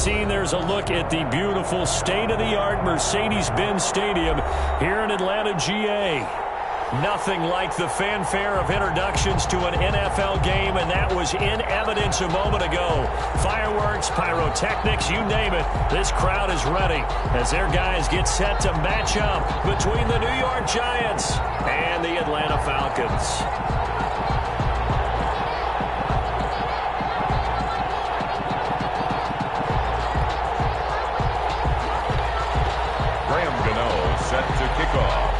17, there's a look at the beautiful state-of-the-art Mercedes-Benz Stadium here in Atlanta, GA. Nothing like the fanfare of introductions to an NFL game, and that was in evidence a moment ago. Fireworks, pyrotechnics, you name it. This crowd is ready as their guys get set to match up between the New York Giants and the Atlanta Falcons. Set to kick off.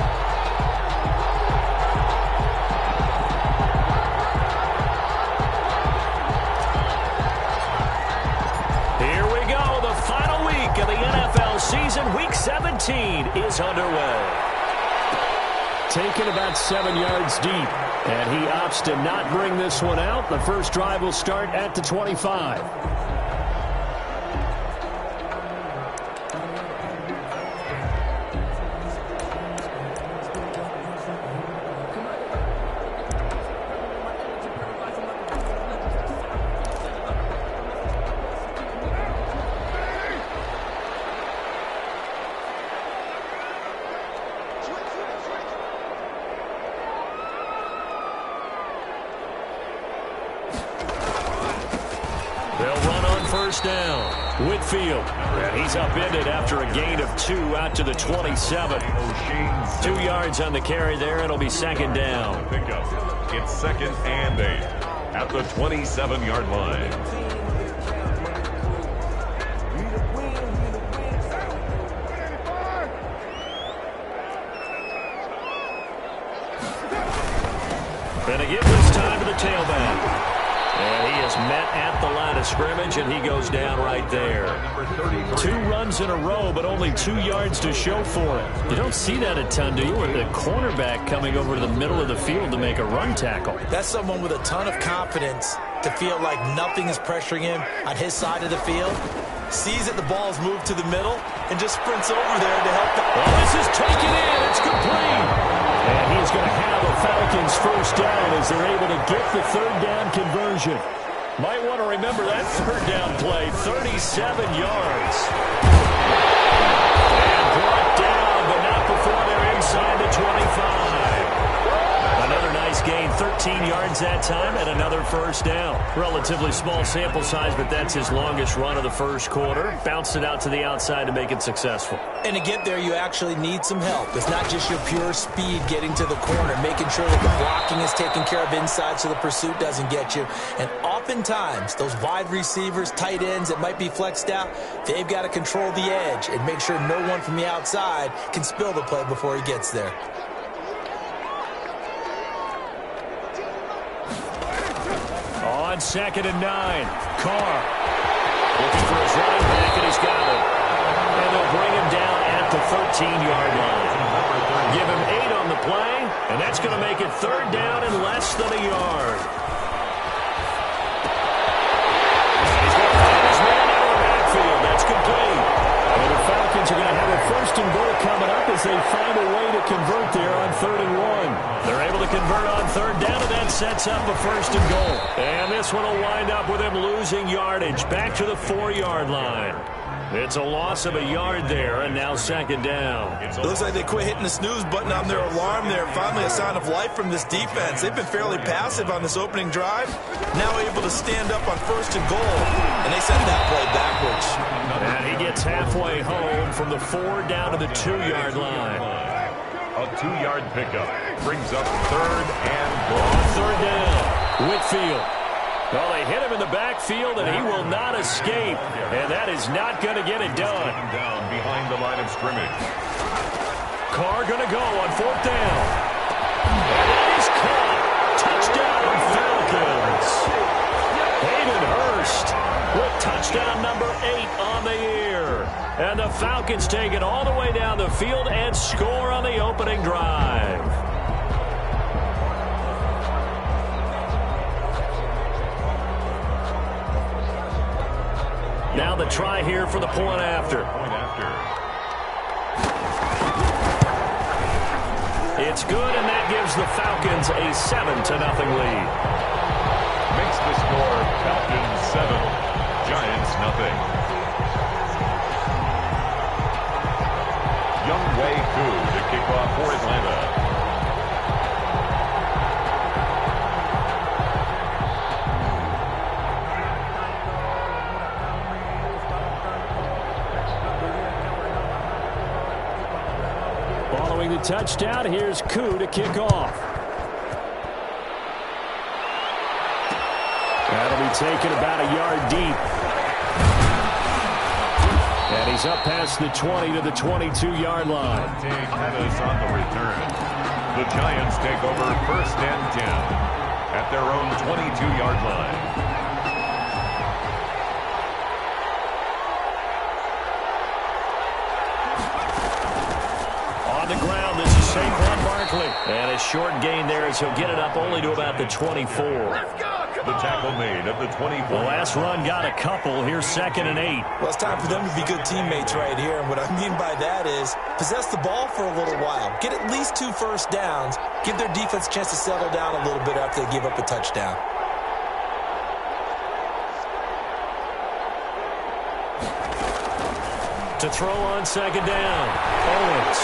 Here we go. The final week of the NFL season. Week 17 is underway. Taken about 7 yards deep, and he opts to not bring this one out. The first drive will start at the 25. They'll run on first down. Whitfield. And he's upended after a gain of 2 out to the 27. 2 yards on the carry there. It'll be second down. It's second and 8 at the 27-yard line. And a give this time to the tailback. And he is met at the line of scrimmage, and he goes down right there. 2 runs in a row, but only 2 yards to show for it. You don't see that a ton, do you? With the cornerback coming over to the middle of the field to make a run tackle. That's someone with a ton of confidence to feel like nothing is pressuring him on his side of the field. Sees that the ball is moved to the middle and just sprints over there to help. Well, this is taken in. It's complete. And he's going to have a Falcons first down as they're able to get the third down conversion. Might want to remember that third down play, 37 yards. And brought down, but not before they're inside the 25. Another nice gain, 13 yards that time, and another first down. Relatively small sample size, but that's his longest run of the first quarter. Bounced it out to the outside to make it successful. And to get there, you actually need some help. It's not just your pure speed getting to the corner, making sure that the blocking is taken care of inside so the pursuit doesn't get you. And oftentimes, those wide receivers, tight ends that might be flexed out, they've got to control the edge and make sure no one from the outside can spill the play before he gets there. On second and 9, Carr looking for his running back, and he's got him. And they'll bring him down at the 13-yard line. Give him 8 on the play, and that's going to make it third down and less than a yard. He's going to find his man out of the backfield. That's complete. And the Falcons are going to have a first and goal coming up as they find a way to convert there on 3rd and 1. They're able to convert on third down, and that sets up a first and goal. And this one will wind up with him losing yardage back to the 4-yard line. It's a loss of a yard there, and now second down. It looks like they quit hitting the snooze button on their alarm there. Finally a sign of life from this defense. They've been fairly passive on this opening drive. Now able to stand up on first and goal, and they sent that play backwards. And he gets halfway home from the 4 down to the 2-yard line. A 2-yard pickup brings up third and goal. On third down, Whitfield. Well, they hit him in the backfield, and he will not escape. And that is not going to get it done. Down behind the line of scrimmage. Carr going to go on 4th down. And that is caught. Touchdown, Falcons. Hayden Hurst with touchdown number 8 on the year. And the Falcons take it all the way down the field and score on the opening drive. Now the try here for the point after. It's good, and that gives the Falcons a 7-0 lead. Makes the score Falcons 7, Giants 0. Throwing the touchdown, here's Koo to kick off. That'll be taken about a yard deep. And he's up past the 20 to the 22-yard line. Pettis on the return. The Giants take over 1st and 10 at their own 22-yard line. On the ground, this is Saquon Barkley. And a short gain there as he'll get it up only to about the 24. The tackle made at the 24. The last run got a couple. Here's 2nd and 8. Well, it's time for them to be good teammates right here. And what I mean by that is possess the ball for a little while. Get at least 2 first downs. Give their defense a chance to settle down a little bit after they give up a touchdown. To throw on 2nd down. Owens.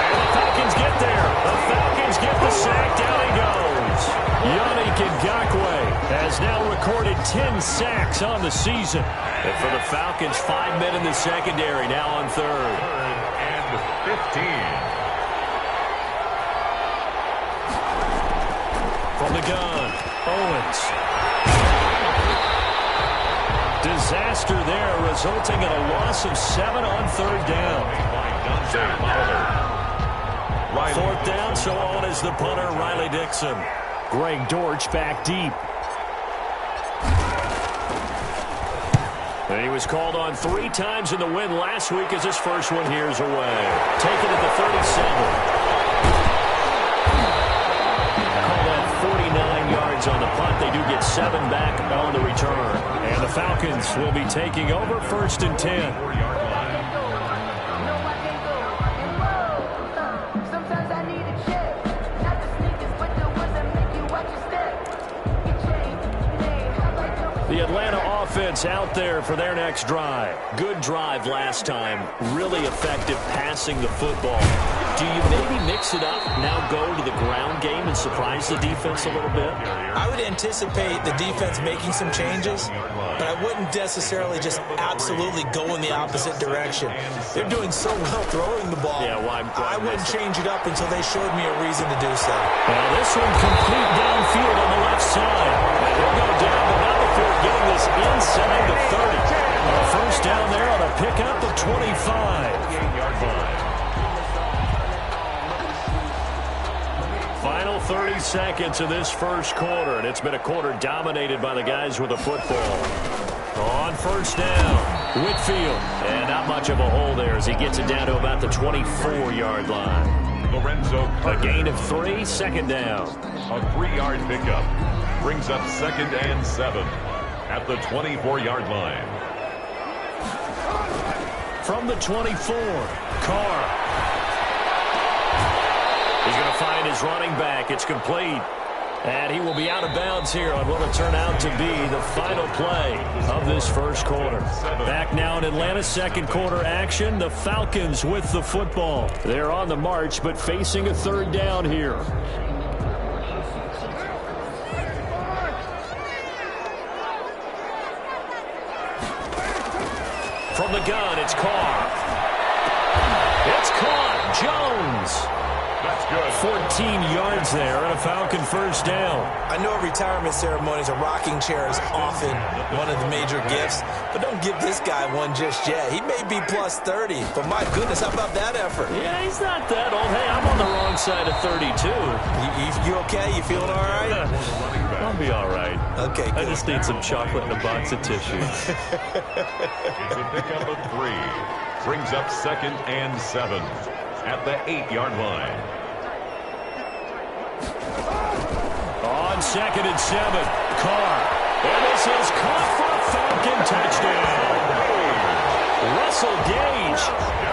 And the Falcons get there. The Falcons get the sack. Down he goes. Yannick Ngakoue has now recorded 10 sacks on the season. And for the Falcons, 5 men in the secondary, now on 3rd. 3rd and 15. From the gun, Owens. Disaster there, resulting in a loss of 7 on 3rd down. 4th down, so on is the punter, Riley Dixon. Greg Dortch back deep. And he was called on 3 times in the win last week as his first one here is away. Taken at the 37. Call that 49 yards on the punt. They do get 7 back on the return. And the Falcons will be taking over 1st and 10. The Atlanta offense out there for their next drive. Good drive last time. Really effective passing the football. Do you maybe mix it up, now go to the ground game and surprise the defense a little bit? I would anticipate the defense making some changes, but I wouldn't necessarily just absolutely go in the opposite direction. They're doing so well throwing the ball. Yeah, well, I wouldn't change it up until they showed me a reason to do so. Well, this one complete downfield on the left side. He'll go down, but not before getting this inside the 30. A first down there on a pickup of 25. Final 30 seconds of this first quarter, and it's been a quarter dominated by the guys with the football. On first down, Whitfield. And not much of a hole there as he gets it down to about the 24-yard line. Lorenzo A gain of 3, 2nd down. A 3-yard pickup brings up 2nd and 7 at the 24-yard line. From the 24, Carr. He's going to find his running back. It's complete. And he will be out of bounds here on what will turn out to be the final play of this first quarter. Back now in Atlanta, second quarter action. The Falcons with the football. They're on the march, but facing a 3rd down here. From the gun, it's Carr. It's caught. Jones. That's good. 14 yards there and a Falcon first down. I know retirement ceremonies, a rocking chair is often one of the major gifts, but don't give this guy one just yet. He may be plus 30, but my goodness, how about that effort? Yeah, he's not that old. Hey, I'm on the wrong side of 32. You okay? You feeling all right? I'll be all right. Okay, good. I just need some chocolate and a box of tissue. It's a pickup of 3. Brings up 2nd and 7 at the 8-yard line. On 2nd and 7, Carr. And this is caught for a Falcon touchdown. Russell Gage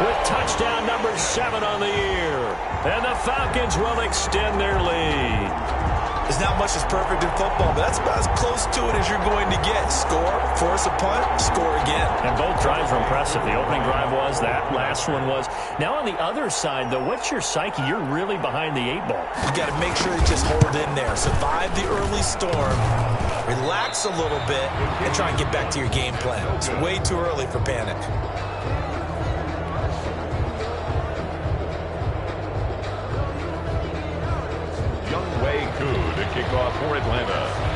with touchdown number 7 on the year. And the Falcons will extend their lead. There's not much that's perfect in football, but that's about as close to it as you're going to get. Score, force a punt, score again. And both drives were impressive. The opening drive was, that last one was. Now on the other side, though, what's your psyche? You're really behind the 8 ball. You got to make sure you just hold in there. Survive the early storm, relax a little bit, and try and get back to your game plan. It's way too early for panic. kickoff for Atlanta.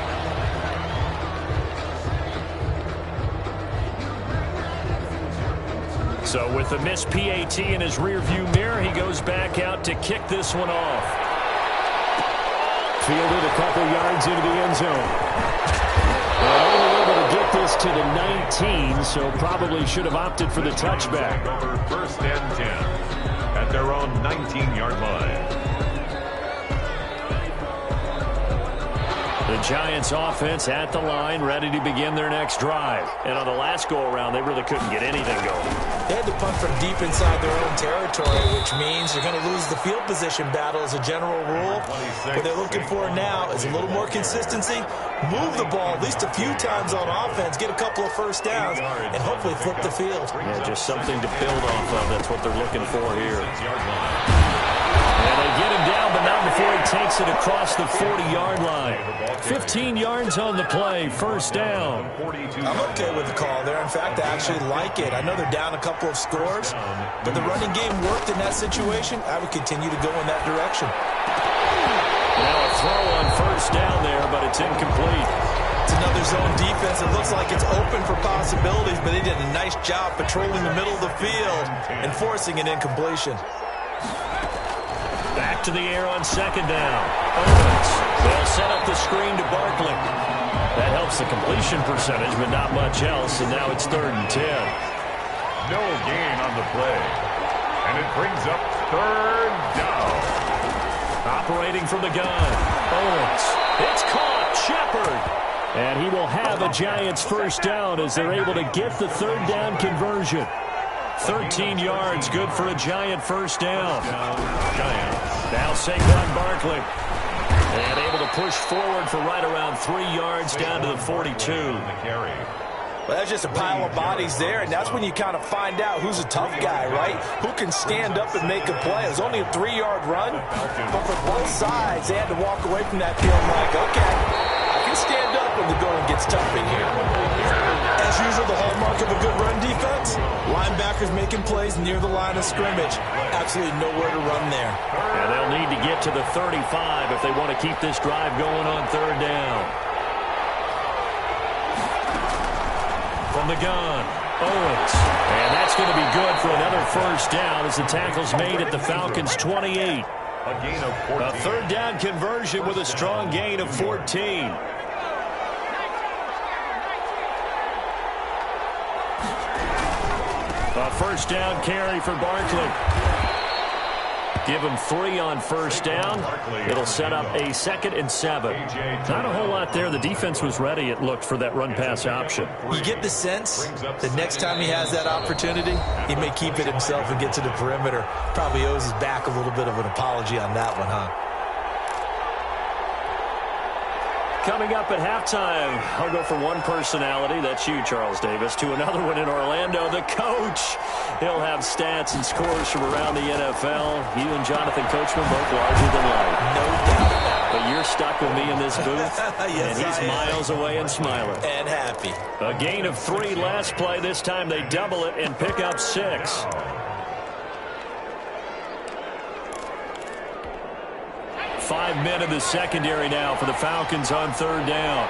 So with the missed PAT in his rearview mirror, he goes back out to kick this one off. Fielded a couple yards into the end zone. Only able to get this to the 19, so probably should have opted for the touchback. Over 1st and 10 at their own 19-yard line. The Giants offense at the line, ready to begin their next drive. And on the last go-around, they really couldn't get anything going. They had to punt from deep inside their own territory, which means they're going to lose the field position battle as a general rule. What they're looking for now is a little more consistency, move the ball at least a few times on offense, get a couple of first downs, and hopefully flip the field. Yeah, just something to build off of. That's what they're looking for here. And they get him down, but not before he takes it across the 40-yard line. 15 yards on the play, 1st down. I'm okay with the call there. In fact, I actually like it. I know they're down a couple of scores, but the running game worked in that situation. I would continue to go in that direction. Now a throw on 1st down there, but it's incomplete. It's another zone defense. It looks like it's open for possibilities, but they did a nice job patrolling the middle of the field and forcing an incompletion. Back to the air on 2nd down. Owens. They'll set up the screen to Barkley. That helps the completion percentage, but not much else, and now it's 3rd and 10. No gain on the play. And it brings up 3rd down. Operating from the gun. Owens. It's caught. Shepard. And he will have a Giants 1st down as they're able to get the 3rd down conversion. 13 yards, good for a Giant 1st down. Giants. Now Saquon Barkley. And able to push forward for right around 3 yards down to the 42. Well, that's just a pile of bodies there, and that's when you kind of find out who's a tough guy, right? Who can stand up and make a play. It was only a 3-yard run, but for both sides, they had to walk away from that field like, okay, I can stand up when the going gets tough in here. As usual, the hallmark of a good run defense, linebackers making plays near the line of scrimmage. Absolutely nowhere to run there. And they'll need to get to the 35 if they want to keep this drive going on 3rd down. From the gun, Owens. And that's going to be good for another 1st down as the tackle's made at the Falcons' 28. A gain of 14. A 3rd down conversion with a strong gain of 14. A 1st down carry for Barkley. Give him 3 on 1st down. It'll set up a 2nd and 7. Not a whole lot there. The defense was ready, it looked, for that run-pass option. You get the sense that next time he has that opportunity, he may keep it himself and get to the perimeter. Probably owes his back a little bit of an apology on that one, huh? Coming up at halftime, I'll go from one personality, that's you, Charles Davis, to another one in Orlando, the coach. He'll have stats and scores from around the NFL. You and Jonathan Coachman both larger than life. No doubt. But you're stuck with me in this booth, Yes, and he's miles away and smiling. And happy. A gain of 3 last play. This time they double it and pick up 6. Five men in the secondary now for the Falcons on 3rd down.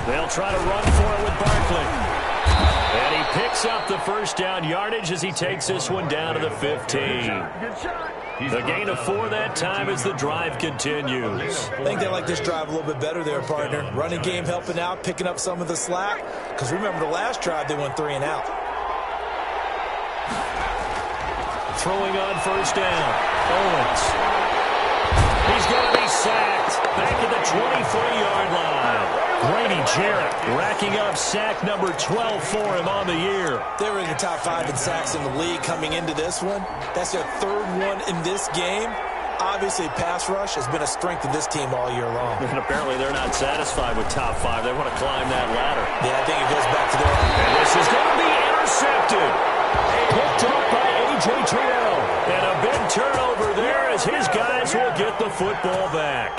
They'll try to run for it with Barkley. And he picks up the 1st down yardage as he takes this one down to the 15. The gain of 4 that time as the drive continues. I think they like this drive a little bit better there, partner. Running game helping out, picking up some of the slack. Because remember the last drive, they went 3 and out. Throwing on 1st down. Owens. He's going to be sacked. Back at the 23-yard line. Grady Jarrett racking up sack number 12 for him on the year. They were in the top 5 in sacks in the league coming into this one. That's their 3rd one in this game. Obviously, pass rush has been a strength of this team all year long. And apparently they're not satisfied with top 5. They want to climb that ladder. Yeah, I think it goes back to their... And this is going to be intercepted. Picked up by A.J. Terrell. And a big turnover there as his guys will get the football back.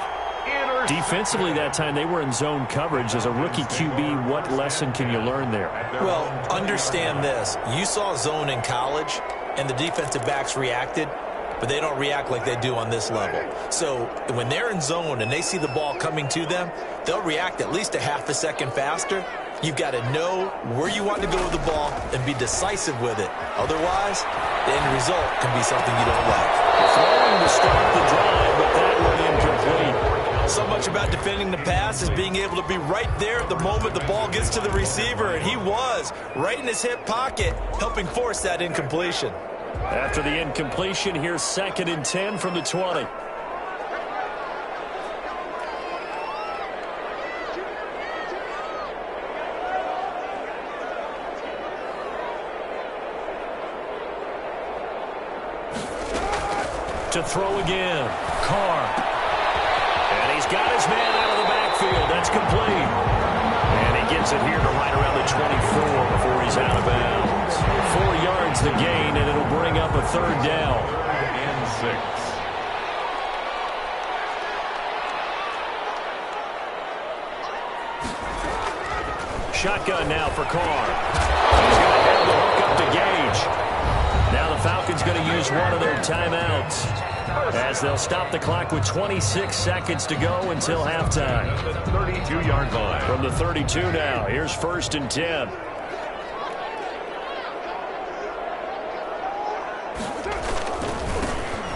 Defensively that time, they were in zone coverage. As a rookie QB, what lesson can you learn there? Well, understand this. You saw zone in college. and the defensive backs reacted, but they don't react like they do on this level. So when they're in zone and they see the ball coming to them, they'll react at least a half a second faster. You've got to know where you want to go with the ball and be decisive with it. Otherwise, the end result can be something you don't like. Throwing to start the drive, but that one incomplete. So much about defending the pass is being able to be right there at the moment the ball gets to the receiver, and he was right in his hip pocket, helping force that incompletion. After the incompletion, here's 2nd and 10 from the 20. To throw again, Carr. And he's got his man out of the backfield. That's complete. And he gets it here to right around the 24 before he's out of bounds. 4 yards the gain, and it'll bring up a 3rd down. And 6. Shotgun now for Carr. He's going to have the hook up to Gage. Now the Falcons going to use one of their timeouts as they'll stop the clock with 26 seconds to go until halftime. 32-yard line. From the 32 now, here's 1st and 10.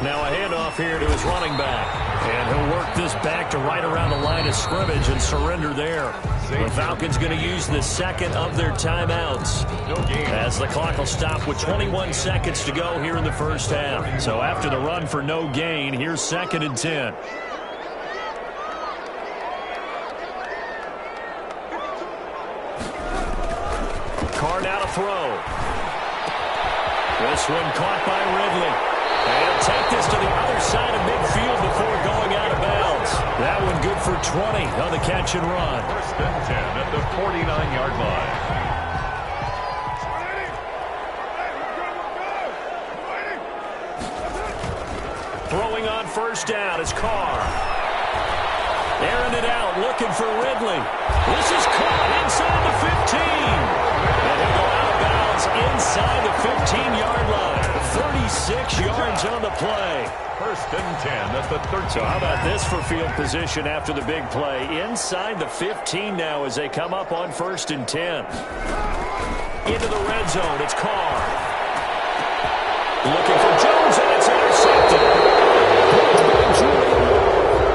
Now a handoff here to his running back. And he'll work this back to right around the line of scrimmage and surrender there. The Falcons going to use the 2nd of their timeouts as the clock will stop with 21 seconds to go here in the 1st half. So after the run for no gain, here's 2nd and 10. Carr now to throw. This one caught by Ridley. And he'll take this to the other side of midfield before going out of bounds. That one good for 20 on the catch and run. 1st and 10 at the 49-yard line. Throwing on 1st down is Carr. Airing it out, looking for Ridley. This is caught inside the 15. And he'll go out of bounds inside the 15-yard line. 36 yards on the play. 1st and 10 at the 13. So how about this for field position after the big play? Inside the 15 now as they come up on 1st and 10. Into the red zone, it's Carr. Looking for Jones, and it's intercepted.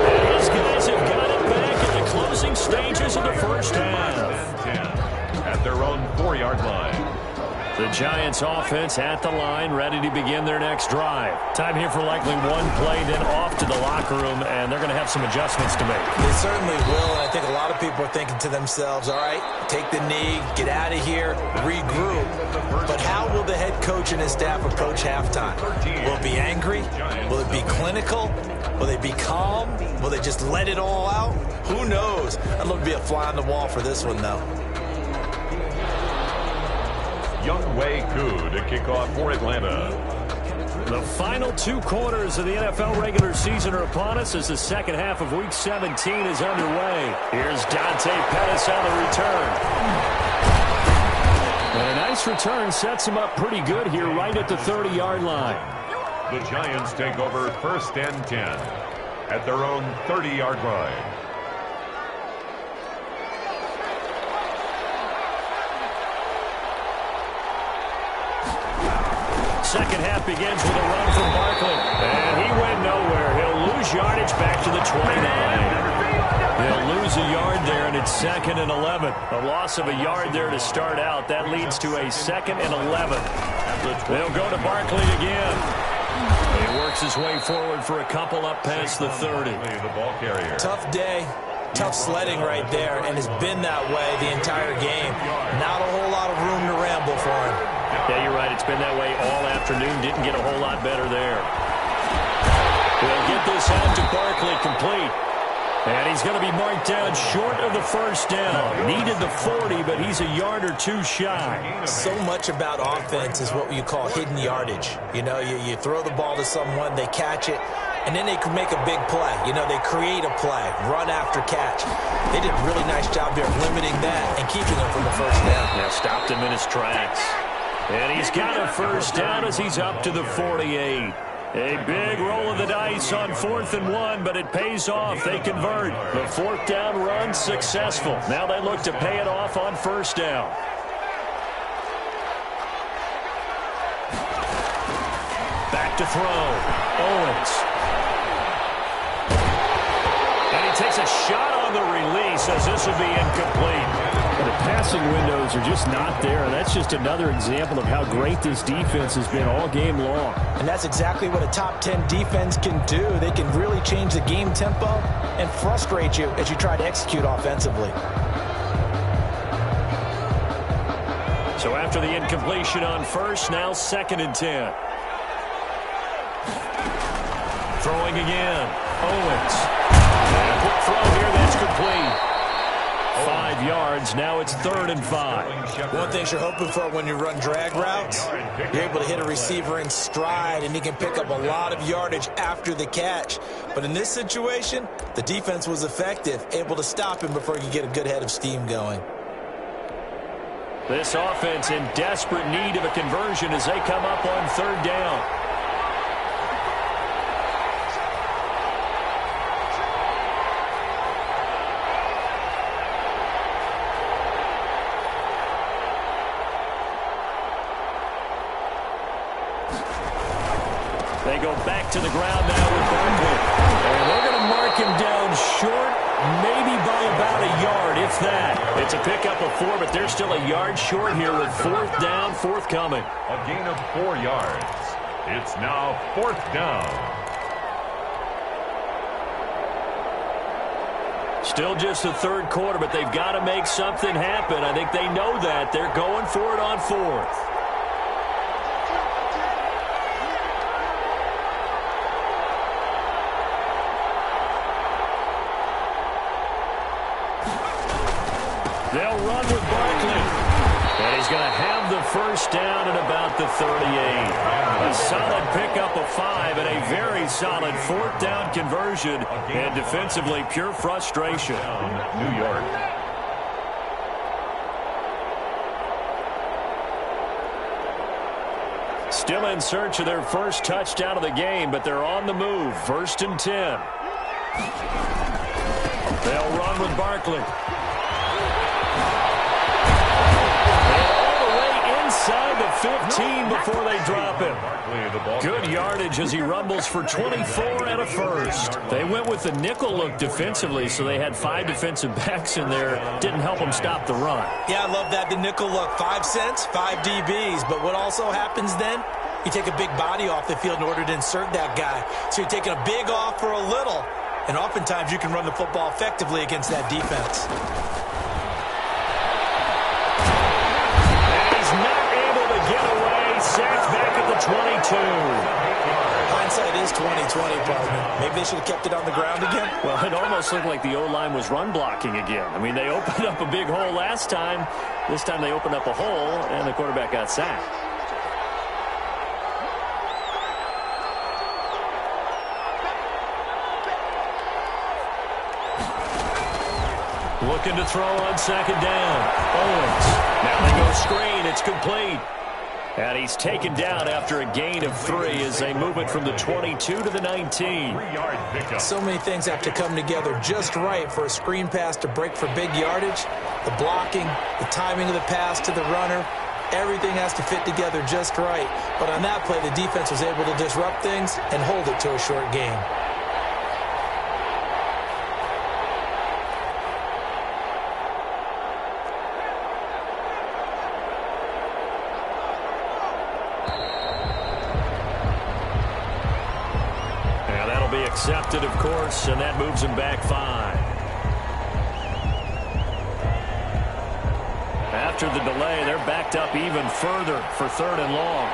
And his guys have got it back in the closing stages of the 1st half. 10 at their own 4-yard line. The Giants offense at the line, ready to begin their next drive. Time here for likely one play, then off to the locker room, and they're going to have some adjustments to make. They certainly will, and I think a lot of people are thinking to themselves, all right, take the knee, get out of here, regroup. But how will the head coach and his staff approach halftime? Will it be angry? Will it be clinical? Will they be calm? Will they just let it all out? Who knows? I'd love to be a fly on the wall for this one, though. Young Wei Koo to kick off for Atlanta. The final 2 quarters of the NFL regular season are upon us as the 2nd half of Week 17 is underway. Here's Dante Pettis on the return. And a nice return sets him up pretty good here right at the 30-yard line. The Giants take over 1st and 10 at their own 30-yard line. Second half begins with a run from Barkley. And he went nowhere. He'll lose yardage back to the 29. They'll lose a yard there, and it's 2nd and 11. A loss of a yard there to start out. That leads to a 2nd and 11. They'll go to Barkley again. He works his way forward for a couple up past the 30. The ball carrier. Tough day. Tough sledding right there, and has been that way the entire game. Not a whole lot of room to ramble for him. Yeah, you're right. It's been that way all afternoon. Didn't get a whole lot better there. They'll get this out to Barkley complete. And he's going to be marked down short of the 1st down. Needed the 40, but he's a yard or 2 shy. So much about offense is what you call hidden yardage. You know, you throw the ball to someone, they catch it, and then they can make a big play. You know, they create a play, run after catch. They did a really nice job there of limiting that and keeping him from the 1st down. Yeah, stopped him in his tracks. And he's got a first down as he's up to the 48. A big roll of the dice on 4th and 1, but it pays off. They convert. The 4th down run successful. Now they look to pay it off on 1st down. Back to throw. Owens. And he takes a shot on the release as this will be incomplete. The passing windows are just not there, and that's just another example of how great this defense has been all game long. And that's exactly what a top 10 defense can do. They can really change the game tempo and frustrate you as you try to execute offensively. So after the incompletion on 1st, now 2nd and 10. Throwing again. Owens. And a quick throw here that's complete. 5 yards. Now it's 3rd and 5. One thing you're hoping for when you run drag routes, you're able to hit a receiver in stride, and he can pick up a lot of yardage after the catch. But in this situation, the defense was effective, able to stop him before he could get a good head of steam going. This offense in desperate need of a conversion as they come up on 3rd down. They go back to the ground now with Barkley. And they're going to mark him down short, maybe by about a yard, if that. It's a pickup of 4, but they're still a yard short here with 4th down, forthcoming. A gain of 4 yards. It's now 4th down. Still just the 3rd quarter, but they've got to make something happen. I think they know that. They're going for it on 4th. They'll run with Barkley. And he's going to have the first down at about the 38. A solid pickup of 5 and a very solid 4th down conversion. And defensively, pure frustration. New York. Still in search of their first touchdown of the game, but they're on the move. 1st and 10. They'll run with Barkley. Inside the 15 before they drop him. Good yardage as he rumbles for 24 and a first. They went with the nickel look defensively, so they had 5 defensive backs in there. Didn't help them stop the run. Yeah, I love that, the nickel look. 5 cents, 5 DBs. But what also happens then? You take a big body off the field in order to insert that guy. So you're taking a big off for a little. And oftentimes you can run the football effectively against that defense. Sacked back at the 22. Hindsight is 20/20, partner. Maybe they should have kept it on the ground again. Well, it almost looked like the O-line was run blocking again. I mean, they opened up a big hole last time. This time they opened up a hole, and the quarterback got sacked. Looking to throw on 2nd down. Owens. Now they go screen. It's complete. And he's taken down after a gain of 3 as they move it from the 22 to the 19. So many things have to come together just right for a screen pass to break for big yardage. The blocking, the timing of the pass to the runner, everything has to fit together just right. But on that play, the defense was able to disrupt things and hold it to a short game. Accepted, of course, and that moves him back 5. After the delay, they're backed up even further for 3rd and long.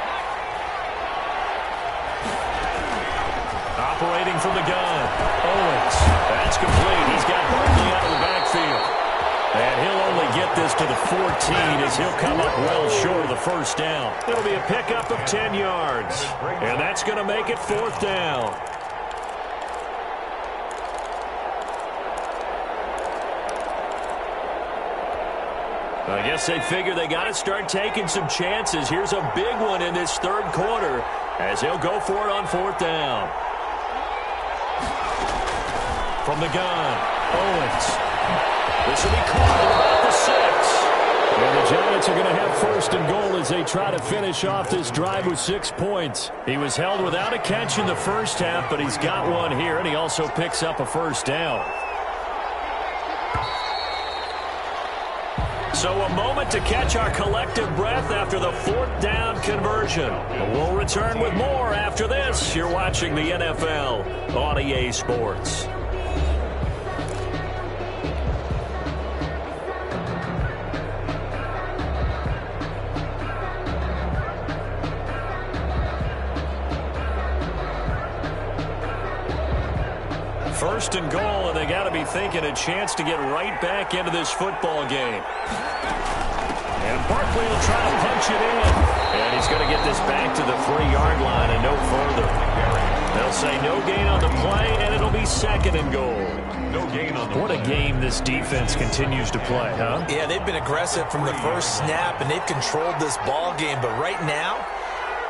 Operating from the gun. Owens. That's complete. He's got Barkley out of the backfield. And he'll only get this to the 14 as he'll come up well short of the first down. It'll be a pickup of 10 yards. And that's going to make it 4th down. I guess they figure they got to start taking some chances. Here's a big one in this third quarter as he'll go for it on fourth down. From the gun, Owens. This will be caught at about the 6. And the Giants are going to have first and goal as they try to finish off this drive with 6 points. He was held without a catch in the first half, but he's got one here, and he also picks up a first down. So a moment to catch our collective breath after the fourth down conversion. We'll return with more after this. You're watching the NFL on EA Sports. First and goal, and they got to be thinking a chance to get right back into this football game. And Barkley will try to punch it in. And he's going to get this back to the 3-yard line and no further. They'll say no gain on the play, and it'll be second and goal. No gain on the What a game this defense continues to play, huh? Yeah, they've been aggressive from the first snap, and they've controlled this ball game. But right now,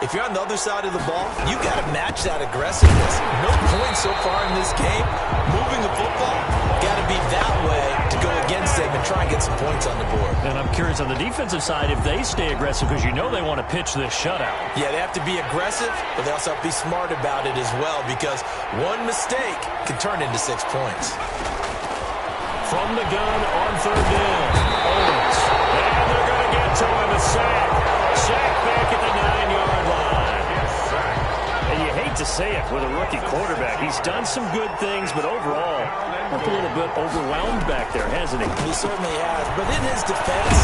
if you're on the other side of the ball, you got to match that aggressiveness. No points so far in this game. Moving the football, got to be that way to go against them and try and get some points on the board. And I'm curious on the defensive side if they stay aggressive, because you know they want to pitch this shutout. Yeah, they have to be aggressive, but they also have to be smart about it as well, because one mistake can turn into 6 points. From the gun on third down. Owens. And they're going to get to him. A sack. Sack back at the 9-yard line. And you hate to say it with a rookie quarterback. He's done some good things, but overall, looked a little bit overwhelmed back there, hasn't he? He certainly has. But in his defense,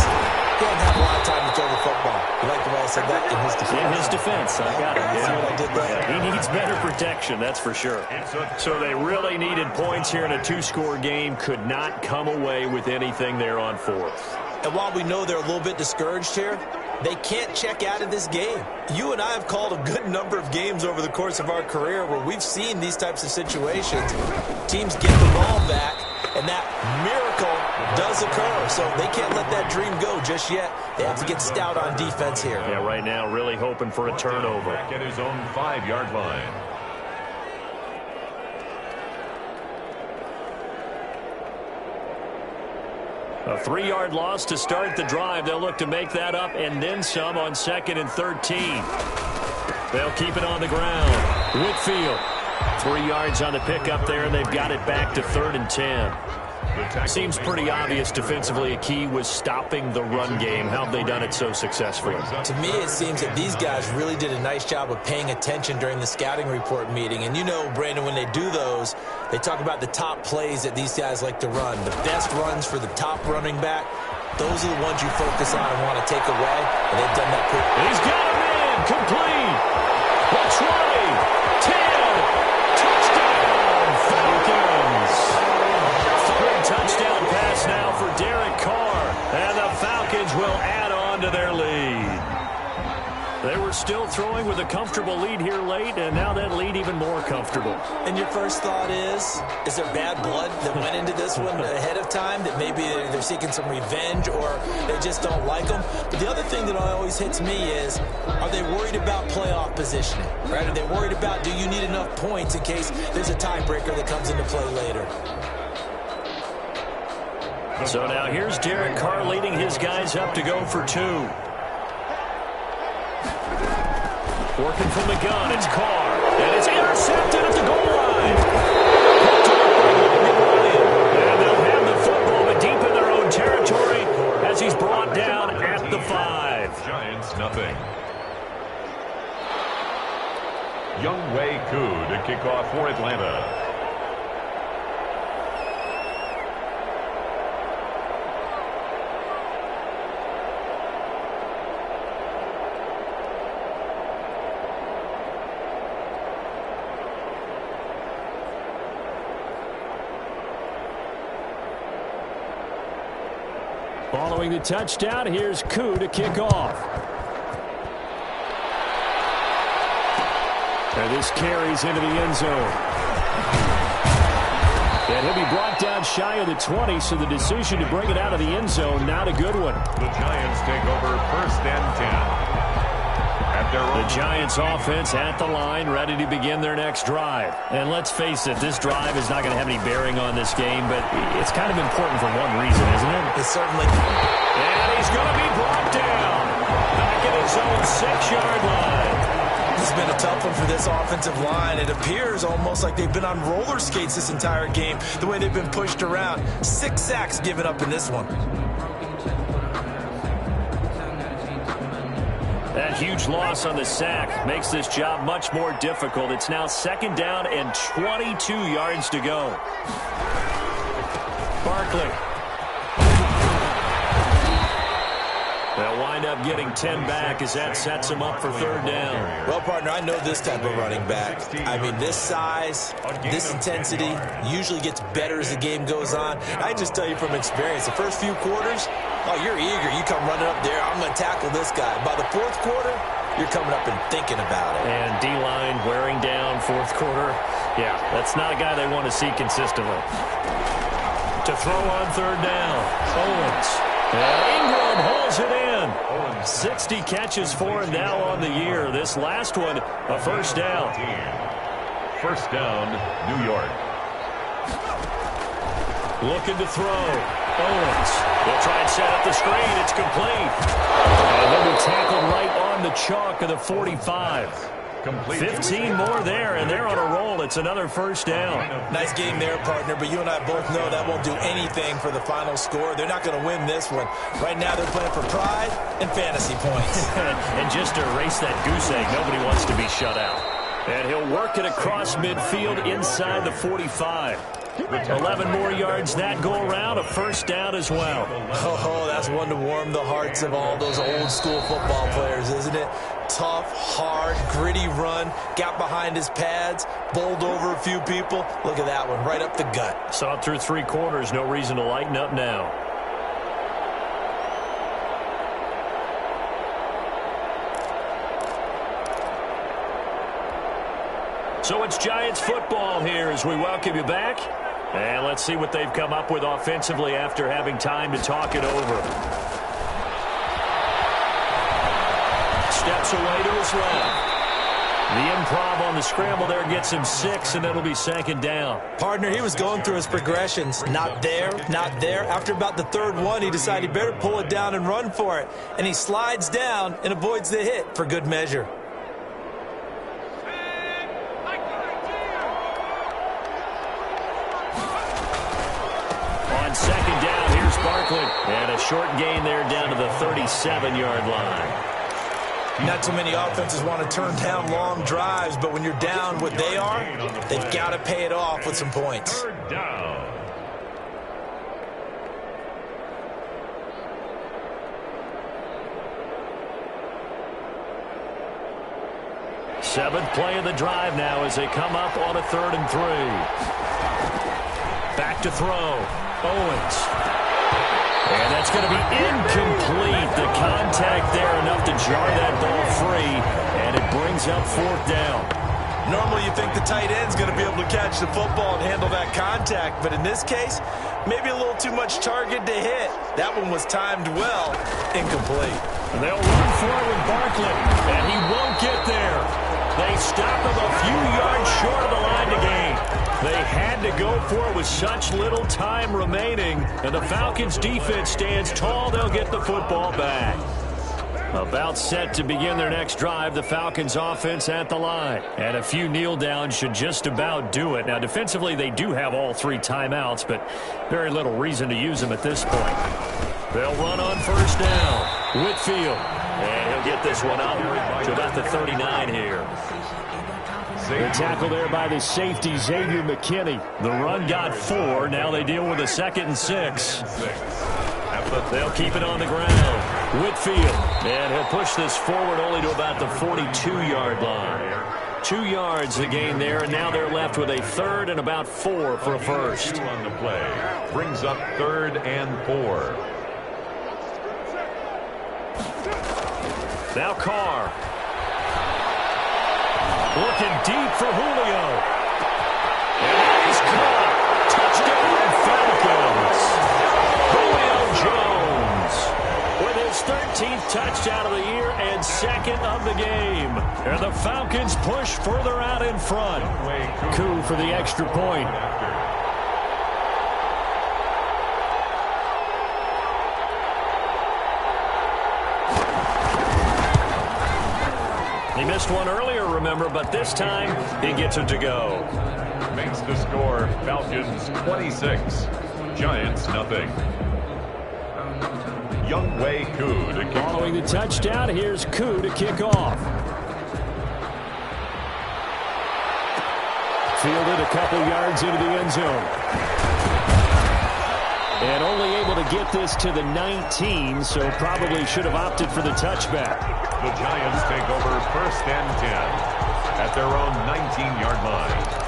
he doesn't have a lot of time to throw the football. You like the way I said that? In his defense. In his defense. I got it. See what I did there? Yeah, he needs better protection, that's for sure. So they really needed points here in a 2-score game. Could not come away with anything there on fourth. And while we know they're a little bit discouraged here, they can't check out of this game. You and I have called a good number of games over the course of our career where we've seen these types of situations. Teams get the ball back, and that miracle does occur. So they can't let that dream go just yet. They have to get stout on defense here. Yeah, right now really hoping for a turnover. Back at his own 5-yard line. A 3-yard loss to start the drive. They'll look to make that up and then some on 2nd and 13. They'll keep it on the ground. Whitfield, 3 yards on the pickup there, and they've got it back to 3rd and 10. Seems pretty obvious defensively a key was stopping the run game. How have they done it so successfully? To me, it seems that these guys really did a nice job of paying attention during the scouting report meeting. And you know, Brandon, when they do those, they talk about the top plays that these guys like to run. The best runs for the top running back, those are the ones you focus on and want to take away. And they've done that quickly. He's got him in. Complete. The 20. 10. Touchdown. Falcons. Touchdown pass now for Derek Carr, and the Falcons will add on to their lead. They were still throwing with a comfortable lead here late, and now that lead even more comfortable. And your first thought is there bad blood that went into this one ahead of time, that maybe they're seeking some revenge or they just don't like them? But the other thing that always hits me is, are they worried about playoff positioning? Right? Are they worried about, do you need enough points in case there's a tiebreaker that comes into play later? So now here's Derek Carr leading his guys up to go for 2. Working from the gun, it's Carr. And it's intercepted at the goal line. And they'll have the football, but deep in their own territory as he's brought down at the 5. Giants, nothing. Younghoe Koo to kick off for Atlanta. Following the touchdown, here's Koo to kick off. And this carries into the end zone. And he'll be brought down shy of the 20, so the decision to bring it out of the end zone, not a good one. The Giants take over 1st and 10. The Giants offense at the line, ready to begin their next drive. And let's face it, this drive is not going to have any bearing on this game, but it's kind of important for one reason, isn't it? It's certainly. And he's going to be brought down back at his own 6-yard line. It's been a tough one for this offensive line. It appears almost like they've been on roller skates this entire game, the way they've been pushed around. 6 sacks given up in this one. That huge loss on the sack makes this job much more difficult. It's now 2nd down and 22 yards to go. Barkley. They'll wind up getting 10 back as that sets them up for 3rd down. Well, partner, I know this type of running back. I mean, this size, this intensity usually gets better as the game goes on. I just tell you from experience, the first few quarters, oh, you're eager. You come running up there, I'm going to tackle this guy. By the 4th quarter, you're coming up and thinking about it. And D-line wearing down 4th quarter. Yeah, that's not a guy they want to see consistently. To throw on 3rd down, Owens. And Ingram holds it in. 60 catches for him now on the year. This last one, a 1st down. 1st down, New York. Looking to throw. Owens. They'll try and set up the screen. It's complete. And they'll be tackled right on the chalk of the 45. 15 more there, and they're on a roll. It's another 1st down. Nice game there, partner, but you and I both know that won't do anything for the final score. They're not going to win this one. Right now they're playing for pride and fantasy points. And just to erase that goose egg, nobody wants to be shut out. And he'll work it across midfield inside the 45. 11 more yards that go around, a 1st down as well. Oh, that's one to warm the hearts of all those old school football players, isn't it? Tough, hard, gritty run, got behind his pads, bowled over a few people. Look at that one, right up the gut. Saw it through 3 quarters, no reason to lighten up now. So it's Giants football here as we welcome you back. And let's see what they've come up with offensively after having time to talk it over. Steps away to his left. The improv on the scramble there gets him 6, and it'll be 2nd down. Partner, he was going through his progressions. Not there, not there. After about the 3rd one, he decided he better pull it down and run for it. And he slides down and avoids the hit for good measure. On 2nd down, here's Barkley. And a short gain there down to the 37-yard line. Not too many offenses want to turn down long drives, but when you're down what they are, they've got to pay it off with some points. 3rd down. Seventh play of the drive now as they come up on a 3rd and 3. Back to throw. Owens. And that's going to be incomplete. The contact there enough to jar that ball free, and it brings up 4th down. Normally you think the tight end's going to be able to catch the football and handle that contact, but in this case, maybe a little too much target to hit. That one was timed well. Incomplete. And they'll run for it with Barkley, and he won't get there. They stop him a few yards short of the line to gain. They had to go for it with such little time remaining, and the Falcons' defense stands tall. They'll get the football back. About set to begin their next drive, the Falcons' offense at the line. And a few kneel downs should just about do it. Now, defensively, they do have all 3 timeouts, but very little reason to use them at this point. They'll run on 1st down. Whitfield. And he'll get this one up to about the 39 here. The tackle there by the safety, Xavier McKinney. The run got 4. Now they deal with a 2nd and 6. They'll keep it on the ground. Whitfield. And he'll push this forward only to about the 42-yard line. 2 yards the gain there, and now they're left with a 3rd and about 4 for a 1st. On the play. Brings up 3rd and 4. Now Carr. Looking deep for Julio. And he's caught. 13th touchdown of the year and second of the game. And the Falcons push further out in front. Koo for the extra point. He missed one earlier, remember, but this time he gets it to go. Makes the score Falcons 26, Giants nothing. Younghoe Koo to kick. Following the touchdown, here's Koo to kick off. Fielded a couple yards into the end zone. And only able to get this to the 19, so probably should have opted for the touchback. The Giants take over 1st and 10 at their own 19-yard line.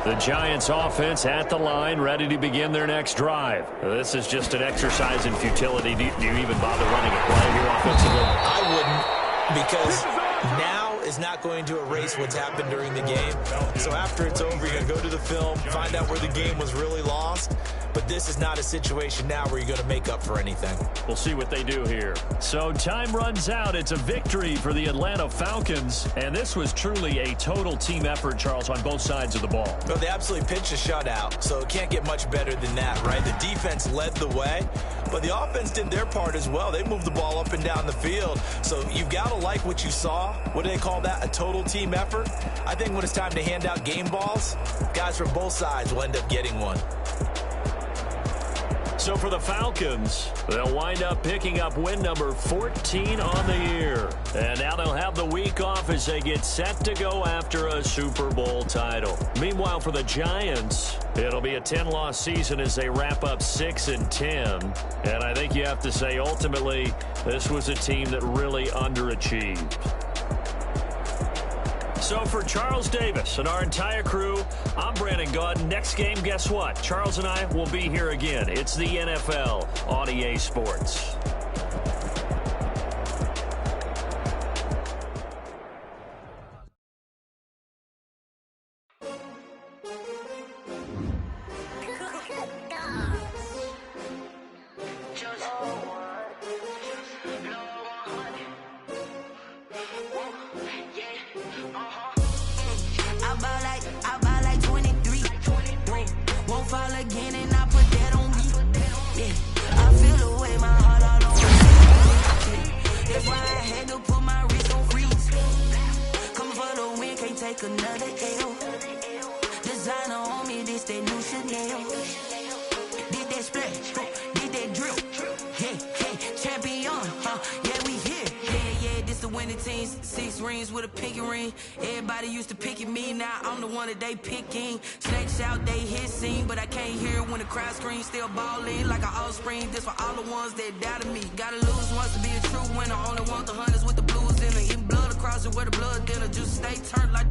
The Giants offense at the line, ready to begin their next drive. This is just an exercise in futility. Do you even bother running a play here offensively? I wouldn't, because now is not going to erase what's happened during the game. So after it's over, you're going to go to the film, find out where the game was really lost. But this is not a situation now where you're going to make up for anything. We'll see what they do here. So time runs out. It's a victory for the Atlanta Falcons. And this was truly a total team effort, Charles, on both sides of the ball. Well, they absolutely pitched a shutout, so it can't get much better than that, right? The defense led the way, but the offense did their part as well. They moved the ball up and down the field. So you've got to like what you saw. What do they call that? A total team effort? I think when it's time to hand out game balls, guys from both sides will end up getting one. So for the Falcons, they'll wind up picking up win number 14 on the year. And now they'll have the week off as they get set to go after a Super Bowl title. Meanwhile, for the Giants, it'll be a 10-loss season as they wrap up 6-10. And I think you have to say, ultimately, this was a team that really underachieved. So for Charles Davis and our entire crew, I'm Brandon Gaudin. Next game, guess what? Charles and I will be here again. It's the NFL on EA Sports. Another L. Designer on me, this that new Chanel. Did that splash, did that drip. Yeah, champion, yeah, we here. Yeah, this the winning team. 6 rings with a pinky ring. Everybody used to pick at me, now I'm the one that they picking. Snakes out, they hit scene, but I can't hear when the crowd screams. Still balling like an offspring. This for all the ones that doubted me. Gotta lose once to be a true winner. Only want the hunters with the blues in it. Eating blood across it where the blood dinner. Just stay turned like